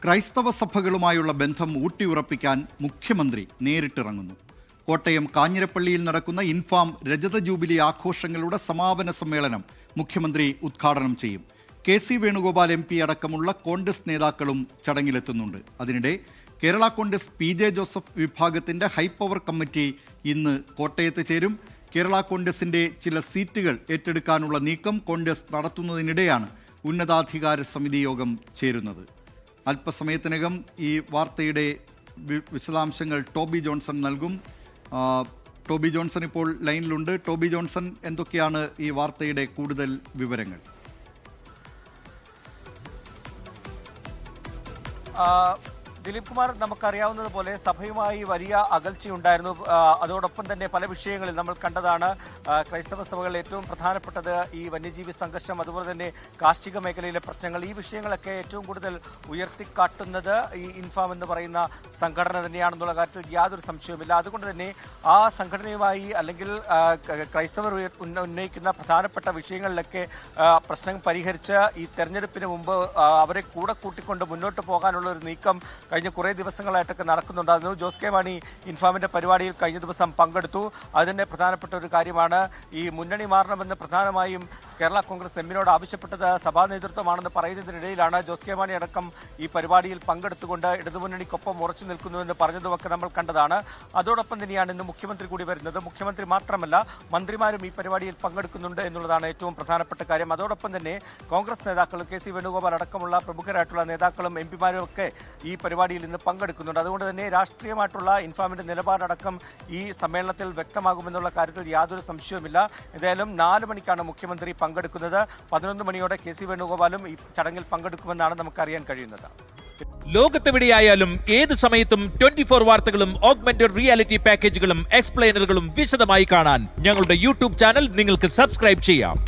ക്രൈസ്തവ സഭകളുമായുള്ള ബന്ധം ഊട്ടിയുറപ്പിക്കാൻ മുഖ്യമന്ത്രി നേരിട്ടിറങ്ങുന്നു. കോട്ടയം കാഞ്ഞിരപ്പള്ളിയിൽ നടക്കുന്ന ഇൻഫാം രജത ജൂബിലി ആഘോഷങ്ങളുടെ സമാപന സമ്മേളനം മുഖ്യമന്ത്രി ഉദ്ഘാടനം ചെയ്യും. KC വേണുഗോപാൽ MP അടക്കമുള്ള കോൺഗ്രസ് നേതാക്കളും ചടങ്ങിലെത്തുന്നുണ്ട്. അതിനിടെ കേരള കോൺഗ്രസ് PJ ജോസഫ് വിഭാഗത്തിന്റെ ഹൈപ്പവർ കമ്മിറ്റി ഇന്ന് കോട്ടയത്ത് ചേരും. കേരള കോൺഗ്രസിന്റെ ചില സീറ്റുകൾ ഏറ്റെടുക്കാനുള്ള നീക്കം കോൺഗ്രസ് നടത്തുന്നതിനിടെയാണ് ഉന്നതാധികാര സമിതി യോഗം ചേരുന്നത്. അല്പസമയത്തിനകം ഈ വാർത്തയുടെ വിശദാംശങ്ങൾ ടോബി ജോൺസൺ നൽകും. ടോബി ജോൺസൺ ഇപ്പോൾ ലൈനിലുണ്ട്. ടോബി ജോൺസൺ, എന്തൊക്കെയാണ് ഈ വാർത്തയുടെ കൂടുതൽ വിവരങ്ങൾ? ദിലീപ് കുമാർ, നമുക്കറിയാവുന്നതുപോലെ സഭയുമായി വലിയ അകൽച്ചയുണ്ടായിരുന്നു. അതോടൊപ്പം തന്നെ പല വിഷയങ്ങളിൽ നമ്മൾ കണ്ടതാണ്. ക്രൈസ്തവ സഭകളിൽ ഏറ്റവും പ്രധാനപ്പെട്ടത് ഈ വന്യജീവി സംഘർഷം, അതുപോലെ തന്നെ കാർഷിക മേഖലയിലെ പ്രശ്നങ്ങൾ. ഈ വിഷയങ്ങളൊക്കെ ഏറ്റവും കൂടുതൽ ഉയർത്തിക്കാട്ടുന്നത് ഈ ഇൻഫാം എന്ന് പറയുന്ന സംഘടന തന്നെയാണെന്നുള്ള കാര്യത്തിൽ യാതൊരു സംശയവുമില്ല. അതുകൊണ്ട് തന്നെ ആ സംഘടനയുമായി അല്ലെങ്കിൽ ക്രൈസ്തവർ ഉന്നയിക്കുന്ന പ്രധാനപ്പെട്ട വിഷയങ്ങളിലൊക്കെ പ്രശ്നം പരിഹരിച്ച് ഈ തെരഞ്ഞെടുപ്പിന് മുമ്പ് അവരെ കൂടെ കൂട്ടിക്കൊണ്ട് മുന്നോട്ട് പോകാനുള്ള ഒരു നീക്കം കഴിഞ്ഞ കുറേ ദിവസങ്ങളായിട്ടൊക്കെ നടക്കുന്നുണ്ടായിരുന്നു. ജോസ് കെ മാണി ഇൻഫാമിന്റെ പരിപാടിയിൽ കഴിഞ്ഞ ദിവസം പങ്കെടുത്തു. അതിന്റെ പ്രധാനപ്പെട്ട ഒരു കാര്യമാണ് ഈ മുന്നണി മാറണമെന്ന് പ്രധാനമായും കേരള കോൺഗ്രസ് എമ്മിനോട് ആവശ്യപ്പെട്ടത് സഭാ നേതൃത്വമാണെന്ന് പറയുന്നതിനിടയിലാണ് ജോസ് കെ മാണി അടക്കം ഈ പരിപാടിയിൽ പങ്കെടുത്തുകൊണ്ട് ഇടതുമുന്നണിക്കൊപ്പം ഉറച്ചു നിൽക്കുന്നുവെന്ന് പറഞ്ഞതുമൊക്കെ നമ്മൾ കണ്ടതാണ്. അതോടൊപ്പം തന്നെയാണ് ഇന്ന് മുഖ്യമന്ത്രി കൂടി വരുന്നത്. മുഖ്യമന്ത്രി മാത്രമല്ല, മന്ത്രിമാരും ഈ പരിപാടിയിൽ പങ്കെടുക്കുന്നുണ്ട് എന്നുള്ളതാണ് ഏറ്റവും പ്രധാനപ്പെട്ട കാര്യം. അതോടൊപ്പം തന്നെ കോൺഗ്രസ് നേതാക്കളും KC വേണുഗോപാൽ അടക്കമുള്ള പ്രമുഖരായിട്ടുള്ള നേതാക്കളും MP-മാരും ഒക്കെ ഈ പരിപാടിയിൽ ഇന്ന് പങ്കെടുക്കുന്നുണ്ട്. അതുകൊണ്ട് തന്നെ രാഷ്ട്രീയമായിട്ടുള്ള ഇൻഫാമിന്റെ നിലപാടടക്കം ഈ സമ്മേളനത്തിൽ വ്യക്തമാകുമെന്നുള്ള കാര്യത്തിൽ യാതൊരു സംശയവുമില്ല. ഏതായാലും 4 മണിക്കാണ് മുഖ്യമന്ത്രി പങ്കെടുക്കുന്നത്. 11 മണിയോടെ KC വേണുഗോപാലും ഈ ചടങ്ങിൽ പങ്കെടുക്കുമെന്നാണ് നമുക്കറിയാൻ കഴിയുന്നത്. ലോകത്തെവിടെയായാലും ഏത് സമയത്തും 24 വാർത്തകളും ഓഗ്മെന്റഡ് റിയാലിറ്റി പാക്കേജുകളും എക്സ്പ്ലെയിനറുകളും വിശദമായി കാണാൻ ഞങ്ങളുടെ YouTube ചാനൽ നിങ്ങൾക്ക് സബ്സ്ക്രൈബ് ചെയ്യാം.